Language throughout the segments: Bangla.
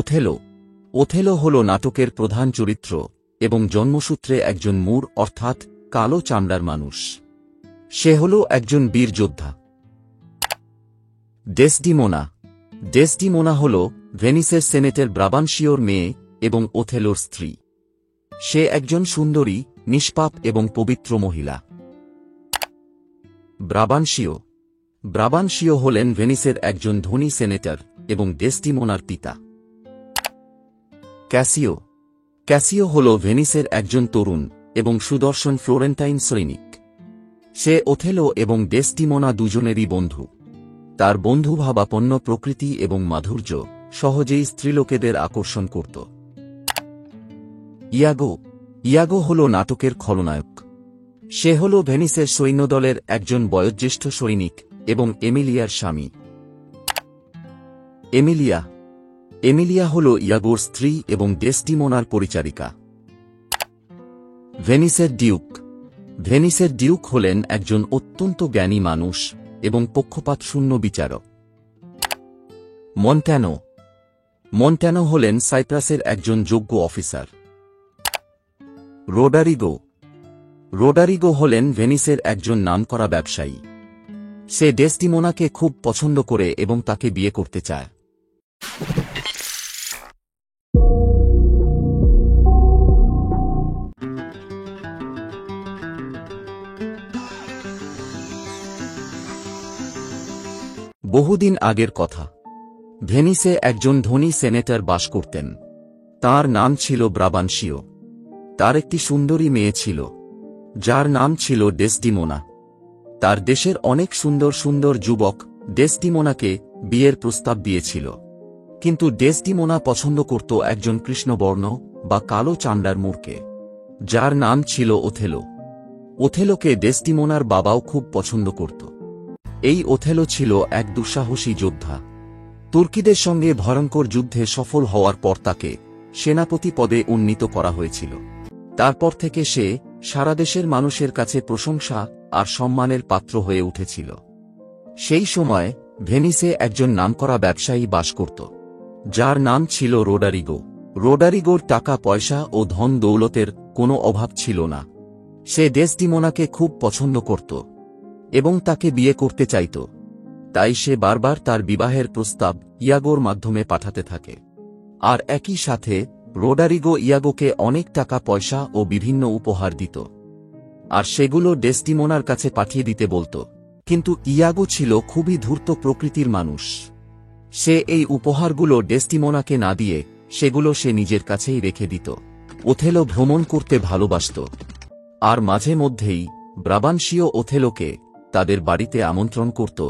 ওথেলো ওথেলো হল নাটকের প্রধান চরিত্র এবং জন্মসূত্রে একজন মুর অর্থাৎ কালো চামড়ার মানুষ। সে হল একজন বীর যোদ্ধা। ডেসডিমোনা ডেসডিমোনা হল ভেনিসের সেনেটের ব্রাবানশিওর মেয়ে এবং ওথেলোর স্ত্রী। সে একজন সুন্দরী, নিষ্পাপ এবং পবিত্র মহিলা। ব্রাবানশিও ব্রাবানশিও হলেন ভেনিসের একজন ধনী সেনেটর এবং ডেসডিমোনার পিতা। ক্যাসিও ক্যাসিও হল ভেনিসের একজন তরুণ এবং সুদর্শন ফ্লোরেন্টাইন সৈনিক। সে ওথেলো এবং ডেসডিমোনা দুজনেরই বন্ধু। তার বন্ধুভাবাপন্ন প্রকৃতি এবং মাধুর্য সহজেই স্ত্রীলোকেদের আকর্ষণ করত। ইয়াগো ইয়াগো হল নাটকের খলনায়ক। সে হল ভেনিসের সৈন্যদলের একজন বয়োজ্যেষ্ঠ সৈনিক এবং এমিলিয়ার স্বামী। এমিলিয়া এমিলিয়া হল ইয়াগোর স্ত্রী এবং ডেসডিমোনার পরিচারিকা। ভেনিসের ডিউক ভেনিসের ডিউক হলেন একজন অত্যন্ত জ্ঞানী মানুষ এবং পক্ষপাতশূন্য বিচারক। মন্ট্যানো মন্ট্যানো হলেন সাইপ্রাসের একজন যোগ্য অফিসার। রোডারিগো রোডারিগো হলেন ভেনিসের একজন নামকরা ব্যবসায়ী। সে ডেসডিমোনাকে খুব পছন্দ করে এবং তাকে বিয়ে করতে চায়। বহুদিন আগের কথা। ভেনিসে একজন ধনী সেনেটর বাস করতেন। তার নাম ছিল ব্রাবানশিও। তার একটি সুন্দরী মেয়ে ছিল, যার নাম ছিল ডেসডিমোনা। তার দেশের অনেক সুন্দর সুন্দর যুবক ডেসডিমোনাকে বিয়ের প্রস্তাব দিয়েছিল, কিন্তু ডেসডিমোনা পছন্দ করত একজন কৃষ্ণবর্ণ বা কালো চামড়ার মূর্খকে, যার নাম ছিল ওথেলো। ওথেলোকে ডেসডিমোনার বাবাও খুব পছন্দ করত। এই ওথেলো ছিল এক দুঃসাহসী যোদ্ধা। তুর্কিদের সঙ্গে ভয়ঙ্কর যুদ্ধে সফল হওয়ার পর তাকে সেনাপতি পদে উন্নীত করা হয়েছিল। তারপর থেকে সে সারা দেশের মানুষের কাছে প্রশংসা আর সম্মানের পাত্র হয়ে উঠেছিল। সেই সময় ভেনিসে একজন নামকরা ব্যবসায়ী বাস করত, যার নাম ছিল রোডারিগো। রোডারিগোর টাকা পয়সা ও ধন দৌলতের কোনো অভাব ছিল না। সে ডেসডিমোনাকে খুব পছন্দ করত এবং তাকে বিয়ে করতে চাইত। তাই সে বারবার তার বিবাহের প্রস্তাব ইয়াগোর মাধ্যমে পাঠাতে থাকে। আর একই সাথে রোডারিগো ইয়াগোকে অনেক টাকা পয়সা ও বিভিন্ন উপহার দিত, আর সেগুলো ডেসডিমোনার কাছে পাঠিয়ে দিতে বলত। কিন্তু ইয়াগো ছিল খুবই ধূর্ত প্রকৃতির মানুষ। সে এই উপহারগুলো ডেসডিমোনাকে না দিয়ে সেগুলো সে নিজের কাছেই রেখে দিত। ওথেলো ভ্রমণ করতে ভালোবাসত, আর মাঝে মধ্যেই ব্রাবানশিও ওথেলোকে তাদের বাড়িতে আমন্ত্রণ করত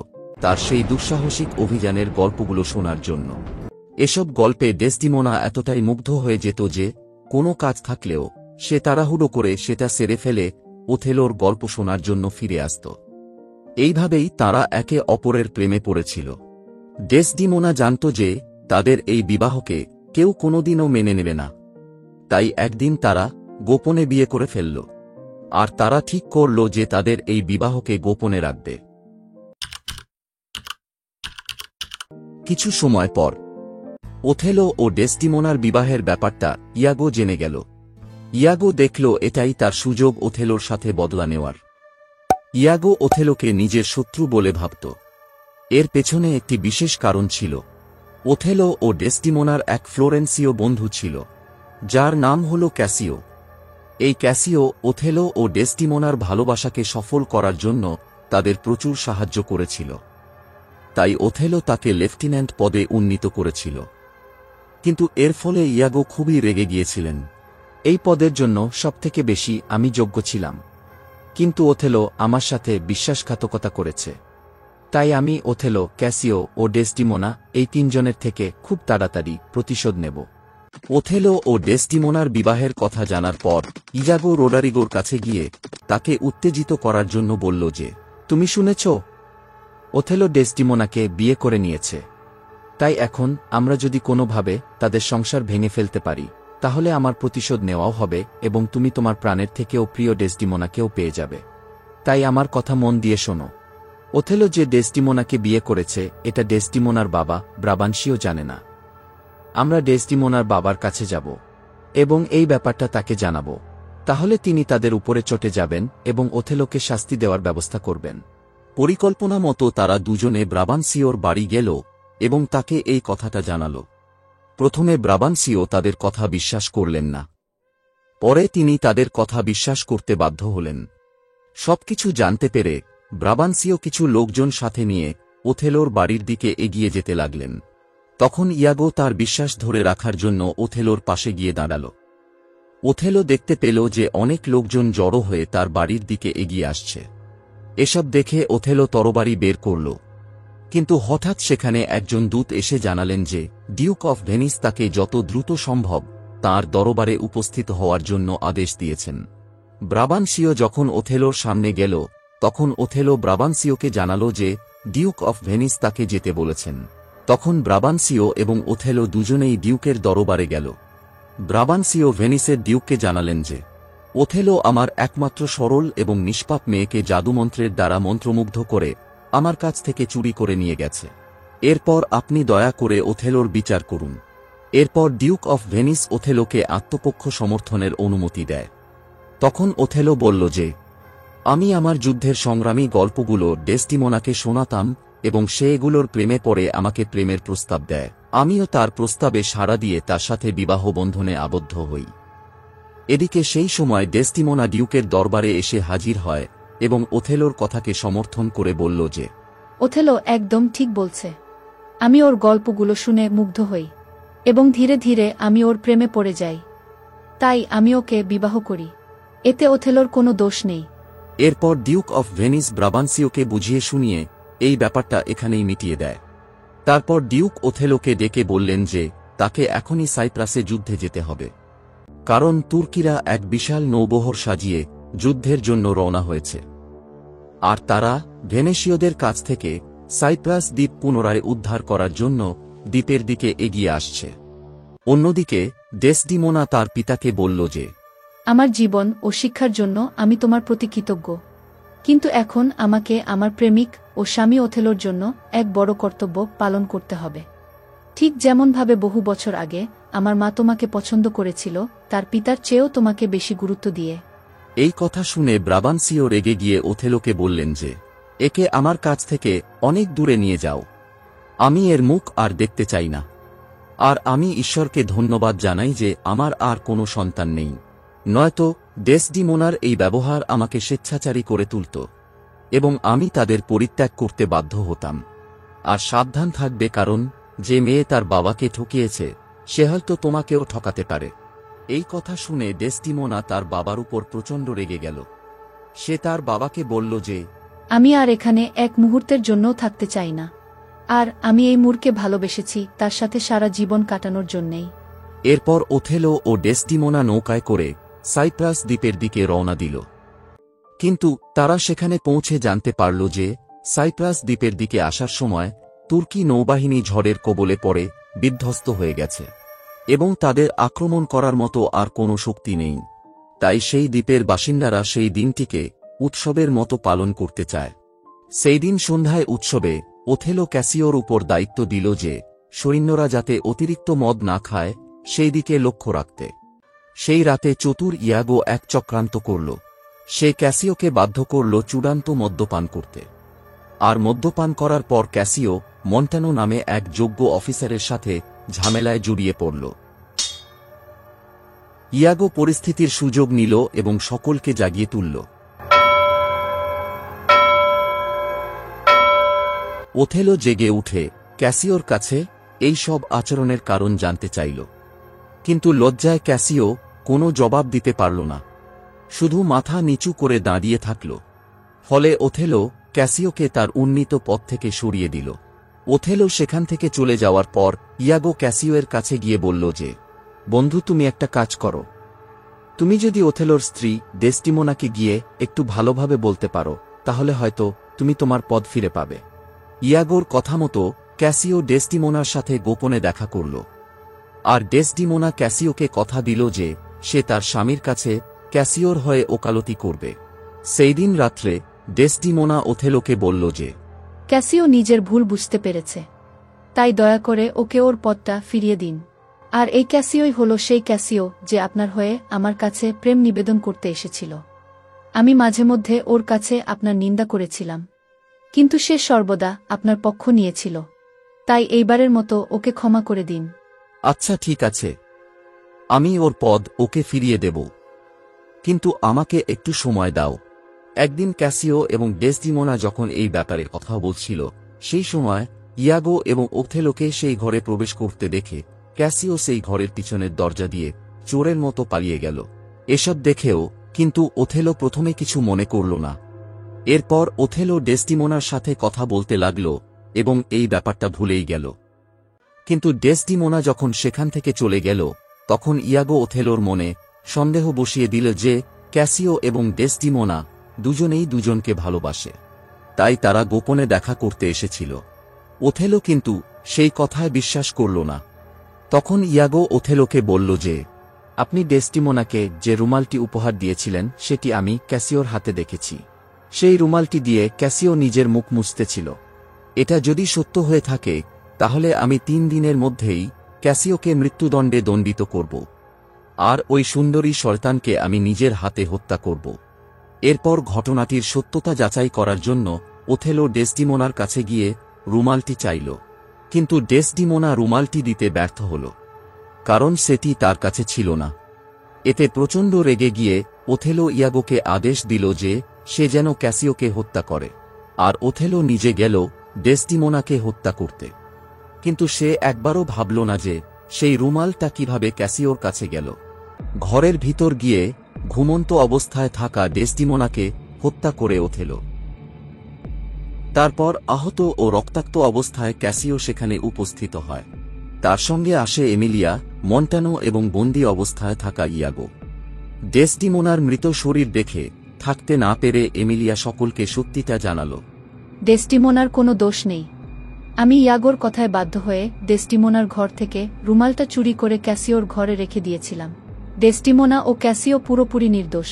তার সেই দুঃসাহসিক অভিযানের গল্পগুলো শোনার জন্য। এসব গল্পে ডেসডিমোনা এতটাই মুগ্ধ হয়ে যেত যে কোনো কাজ থাকলেও সে তাড়াহুড়ো করে সেটা সেরে ফেলে ওথেলোর গল্প শোনার জন্য ফিরে আসত। এইভাবেই তারা একে অপরের প্রেমে পড়েছিল। ডেসডিমোনা জানত যে তাদের এই বিবাহকে কেউ কোনোদিনও মেনে নেবে না। তাই একদিন তারা গোপনে বিয়ে করে ফেলল, আর তারা ঠিক করল যে তাদের এই বিবাহকে গোপনে রাখবে। কিছু সময় পর ওথেলো ও ডেসডিমোনার বিবাহের ব্যাপারটা ইয়াগো জেনে গেল। ইয়াগো দেখল এটাই তার সুযোগ ওথেলোর সাথে বদলা নেওয়ার। ইয়াগো ওথেলোকে নিজের শত্রু বলে ভাবত। এর পেছনে একটি বিশেষ কারণ ছিল। ওথেলো ও ডেসডিমোনার এক ফ্লোরেন্সীয় বন্ধু ছিল, যার নাম হল ক্যাসিও। এই ক্যাসিও ওথেলো ও ডেসডিমোনার ভালোবাসাকে সফল করার জন্য তাদের প্রচুর সাহায্য করেছিল। তাই ওথেলো তাকে লেফটেন্যান্ট পদে উন্নীত করেছিল। কিন্তু এর ফলে ইয়াগো খুবই রেগে গিয়েছিলেন। এই পদের জন্য সবথেকে বেশি আমি যোগ্য ছিলাম, কিন্তু ওথেলো আমার সাথে বিশ্বাসঘাতকতা করেছে। তাই আমি ওথেলো, ক্যাসিও ও ডেসডিমোনা এই তিনজনের থেকে খুব তাড়াতাড়ি প্রতিশোধ নেব। ওথেলো ও ডেসডিমোনার বিবাহের কথা জানার পর ইয়াগো রোডারিগোর কাছে গিয়ে তাকে উত্তেজিত করার জন্য বলল যে, তুমি শুনেছ, ওথেলো ডেসডিমোনাকে বিয়ে করে নিয়েছে। তাই এখন আমরা যদি কোনোভাবে তাদের সংসার ভেঙে ফেলতে পারি, তাহলে আমার প্রতিশোধ নেওয়াও হবে এবং তুমি তোমার প্রাণের থেকেও প্রিয় ডেসডিমোনাকেও পেয়ে যাবে। তাই আমার কথা মন দিয়ে শোনো। ওথেলো যে ডেসডিমোনাকে বিয়ে করেছে এটা ডেসডিমোনার বাবা ব্রাবানশিও জানে না। আমরা ডেসডিমোনার বাবার কাছে যাব এবং এই ব্যাপারটা তাকে জানাব। তাহলে তিনি তাদের উপরে চটে যাবেন এবং ওথেলোকে শাস্তি দেওয়ার ব্যবস্থা করবেন। পরিকল্পনা মতো তারা দুজনে ব্রাবান্সিওর বাড়ি গেল এবং তাকে এই কথাটা জানাল। প্রথমে ব্রাবান্সিও তাদের কথা বিশ্বাস করলেন না। পরে তিনি তাদের কথা বিশ্বাস করতে বাধ্য হলেন। সবকিছু জানতে পেরে ব্রাবান্সিও কিছু লোকজন সাথে নিয়ে ওথেলোর বাড়ির দিকে এগিয়ে যেতে লাগলেন। তখন ইয়াগো তার বিশ্বাস ধরে রাখার জন্য ওথেলোর পাশে গিয়ে দাঁড়াল। ওথেলো দেখতে পেল যে অনেক লোকজন জড়ো হয়ে তার বাড়ির দিকে এগিয়ে আসছে। এসব দেখে ওথেলো তরবারি বের করল, কিন্তু হঠাৎ সেখানে একজন দূত এসে জানালেন যে ডিউক অফ ভেনিস তাকে যত দ্রুত সম্ভব তাঁর দরবারে উপস্থিত হওয়ার জন্য আদেশ দিয়েছেন। ব্রাবান্সিও যখন ওথেলোর সামনে গেল তখন ওথেলো ব্রাবান্সিওকে জানাল যে ডিউক অফ ভেনিস তাকে যেতে বলেছেন। তখন ব্রাবান্সিও এবং ওথেলো দুজনেই ডিউকের দরবারে গেল। ব্রাবান্সিও ভেনিসের ডিউককে জানালেন যে ওথেলো আমার একমাত্র সরল এবং নিষ্পাপ মেয়েকে জাদুমন্ত্রের দ্বারা মন্ত্রমুগ্ধ করে আমার কাছ থেকে চুরি করে নিয়ে গেছে। এরপর আপনি দয়া করে ওথেলোর বিচার করুন। এরপর ডিউক অফ ভেনিস ওথেলোকে আত্মপক্ষ সমর্থনের অনুমতি দেয়। তখন ওথেলো বলল যে আমি আমার যুদ্ধের সংগ্রামী গল্পগুলো ডেসডিমোনাকে শোনাতাম এবং সে এগুলোর প্রেমে পড়ে আমাকে প্রেমের প্রস্তাব দেয়। আমিও তার প্রস্তাবে সাড়া দিয়ে তার সাথে বিবাহ বন্ধনে আবদ্ধ হই। এদিকে সেই সময় ডেসডিমোনা ডিউকের দরবারে এসে হাজির হয় এবং ওথেলোর কথাকে সমর্থন করে বলল যে ওথেলো একদম ঠিক বলছে। আমি ওর গল্পগুলো শুনে মুগ্ধ হই এবং ধীরে ধীরে আমি ওর প্রেমে পড়ে যাই। তাই আমি ওকে বিবাহ করি। এতে ওথেলোর কোনো দোষ নেই। এরপর ডিউক অফ ভেনিস ব্রাবান্সিওকে বুঝিয়ে শুনিয়ে এই ব্যাপারটা এখানেই মিটিয়ে দেয়। তারপর ডিউক ওথেলোকে ডেকে বললেন যে তাকে এখনই সাইপ্রাসে যুদ্ধে যেতে হবে, কারণ তুর্কিরা এক বিশাল নৌবহর সাজিয়ে যুদ্ধের জন্য রওনা হয়েছে, আর তারা ভেনেশীয়দের কাছ থেকে সাইপ্রাস দ্বীপ পুনরায় উদ্ধার করার জন্য দ্বীপের দিকে এগিয়ে আসছে। অন্যদিকে ডেসডিমোনা তার পিতাকে বলল যে আমার জীবন ও শিক্ষার জন্য আমি তোমার প্রতি কৃতজ্ঞ, কিন্তু এখন আমাকে আমার প্রেমিক ও স্বামী ওথেলোর জন্য এক বড় কর্তব্য পালন করতে হবে। ঠিক যেমনভাবে বহু বছর আগে আমার মা তোমাকে পছন্দ করেছিল, তার পিতার চেয়েও তোমাকে বেশি গুরুত্ব দিয়ে। এই কথা শুনে ব্রাবান্সিও রেগে গিয়ে ওথেলোকে বললেন যে একে আমার কাছ থেকে অনেক দূরে নিয়ে যাও। আমি এর মুখ আর দেখতে চাই না। আর আমি ঈশ্বরকে ধন্যবাদ জানাই যে আমার আর কোনো সন্তান নেই, নয়তো ডেসডিমোনার এই ব্যবহার আমাকে স্বেচ্ছাচারী করে তুলত এবং আমি তাদের পরিত্যাগ করতে বাধ্য হতাম। আর সাবধান থাকবে, কারণ যে মেয়ে তার বাবাকে ঠকিয়েছে সে হয়তো তোমাকেও ঠকাতে পারে। এই কথা শুনে ডেসডিমোনা তার বাবার উপর প্রচণ্ড রেগে গেল। সে তার বাবাকে বলল যে আমি আর এখানে এক মুহূর্তের জন্যও থাকতে চাই না, আর আমি এই মূর্খকে ভালোবেসেছি তার সাথে সারা জীবন কাটানোর জন্যেই। এরপর ওথেলো ও ডেসডিমোনা নৌকায় করে সাইপ্রাস দ্বীপের দিকে রওনা দিল। কিন্তু তারা সেখানে পৌঁছে জানতে পারল যে সাইপ্রাস দ্বীপের দিকে আসার সময় তুর্কি নৌবাহিনী ঝড়ের কবলে পড়ে বিধ্বস্ত হয়ে গেছে এবং তাদের আক্রমণ করার মতো আর কোনো শক্তি নেই। তাই সেই দ্বীপের বাসিন্দারা সেই দিনটিকে উৎসবের মতো পালন করতে চায়। সেই দিন সন্ধ্যায় উৎসবে ওথেলো ক্যাসিওর উপর দায়িত্ব দিল যে সৈন্যরা যাতে অতিরিক্ত মদ না খায় সেই দিকে লক্ষ্য রাখতে। সেই রাতে চতুর ইয়াগো এক চক্রান্ত করল। সে ক্যাসিওকে বাধ্য করল চূড়ান্ত মদ্যপান করতে। আর মদ্যপান করার পর ক্যাসিও মন্টানো নামে এক যোগ্য অফিসারের সাথে ঝামেলায় জড়িয়ে পড়ল। ইয়াগো পরিস্থিতির সুযোগ নিল এবং সকলকে জাগিয়ে তুলল। ওথেলো জেগে উঠে ক্যাসিওর কাছে এই সব আচরণের কারণ জানতে চাইল, কিন্তু লজ্জায় ক্যাসিও কোনো জবাব দিতে পারল না, শুধু মাথা নিচু করে দাঁড়িয়ে থাকল। ফলে ওথেলো ক্যাসিওকে তার উন্নীত পথ থেকে সরিয়ে দিল। ওথেলো সেখান থেকে চলে যাওয়ার পর ইয়াগো ক্যাসিওর কাছে গিয়ে বলল যে বন্ধু, তুমি একটা কাজ করো। তুমি যদি ওথেলোর স্ত্রী ডেসডিমোনাকে গিয়ে একটু ভালোভাবে বলতে পারো, তাহলে হয়তো তুমি তোমার পদ ফিরে পাবে। ইয়াগোর কথা মতো ক্যাসিও ডেসডিমোনার সাথে গোপনে দেখা করল। আর ডেসডিমোনা ক্যাসিওকে কথা দিল যে সে তার স্বামীর কাছে ক্যাসিওর হয়ে ওকালতি করবে। সেই দিন রাত্রে ডেসডিমোনা ওথেলোকে বলল যে ক্যাসিও নিজের ভুল বুঝতে পেরেছে, তাই দয়া করে ওকে ওর পদটা ফিরিয়ে দিন। আর এই ক্যাসিওই হলো সেই ক্যাসিও যে আপনার হয়ে আমার কাছে প্রেম নিবেদন করতে এসেছিল। আমি মাঝে মধ্যে ওর কাছে আপনার নিন্দা করেছিলাম, কিন্তু সে সর্বদা আপনার পক্ষ নিয়েছিল। তাই এইবারের মতো ওকে ক্ষমা করে দিন। আচ্ছা ঠিক আছে, আমি ওর পদ ওকে ফিরিয়ে দেব, কিন্তু আমাকে একটু সময় দাও। একদিন ক্যাসিও এবং ডেসডিমোনা যখন এই ব্যাপারে কথা বলছিল, সেই সময় ইয়াগো এবং ওথেলোকে সেই ঘরে প্রবেশ করতে দেখে ক্যাসিও সেই ঘরের পিছনের দরজা দিয়ে চোরের মতো পালিয়ে গেল। এসব দেখেও কিন্তু ওথেলো প্রথমে কিছু মনে করল না। এরপর ওথেলো ডেসডিমোনার সাথে কথা বলতে লাগল এবং এই ব্যাপারটা ভুলেই গেল। কিন্তু ডেসডিমোনা যখন সেখান থেকে চলে গেল, তখন ইয়াগো ওথেলোর মনে সন্দেহ বসিয়ে দিল যে ক্যাসিও এবং ডেসডিমোনা দুজনেই দুজনকে ভালোবাসে, তাই তারা গোপনে দেখা করতে এসেছিল। ওথেলো কিন্তু সেই কথায় বিশ্বাস করল না। তখন ইয়াগো ওথেলোকে বলল যে, আপনি ডেসডিমোনাকে যে রুমালটি উপহার দিয়েছিলেন সেটি আমি ক্যাসিওর হাতে দেখেছি। সেই রুমালটি দিয়ে ক্যাসিও নিজের মুখ মুছতেছিল। এটা যদি সত্য হয়ে থাকে, তাহলে আমি 3 দিনের মধ্যেই ক্যাসিওকে মৃত্যুদণ্ডে দণ্ডিত করব, আর ওই সুন্দরী শয়তানকে আমি নিজের হাতে হত্যা করব। এরপর ঘটনাটির সত্যতা যাচাই করার জন্য ওথেলো ডেসডিমোনার কাছে গিয়ে রুমালটি চাইল, কিন্তু ডেসডিমোনা রুমালটি দিতে ব্যর্থ হল, কারণ সেটি তার কাছে ছিল না। এতে প্রচণ্ড রেগে গিয়ে ওথেলো ইয়াগোকে আদেশ দিল যে সে যেন ক্যাসিওকে হত্যা করে, আর ওথেলো নিজে গেল ডেসডিমোনাকে হত্যা করতে। কিন্তু সে একবারও ভাবল না যে সেই রুমালটা কিভাবে ক্যাসিওর কাছে গেল। ঘরের ভিতর গিয়ে ঘুমন্ত অবস্থায় থাকা ডেসডিমোনাকে হত্যা করে ওথেলো। তারপর আহত ও রক্তাক্ত অবস্থায় ক্যাসিও সেখানে উপস্থিত হয়। তার সঙ্গে আসে এমিলিয়া, মন্টানো এবং বন্দী অবস্থায় থাকা ইয়াগো। ডেসডিমোনার মৃত শরীর দেখে থাকতে না পেরে এমিলিয়া সকলকে সত্যিটা জানাল। ডেসডিমোনার কোনো দোষ নেই। আমি ইয়াগোর কথায় বাধ্য হয়ে ডেসডিমোনার ঘর থেকে রুমালটা চুরি করে ক্যাসিওর ঘরে রেখে দিয়েছিলাম। ডেসডিমোনা ও ক্যাসিও পুরোপুরি নির্দোষ।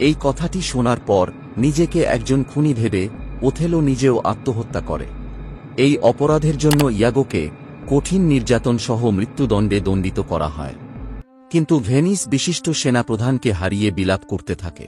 এই কথাটি শোনার পর নিজেকে একজন খুনি ভেবে ওথেলো নিজেও আত্মহত্যা করে। এই অপরাধের জন্য ইয়াগোকে কঠিন নির্যাতন সহ মৃত্যুদণ্ডে দণ্ডিত করা হয়। কিন্তু ভেনিস বিশিষ্ট সেনাপ্রধানকে হারিয়ে বিলাপ করতে থাকে।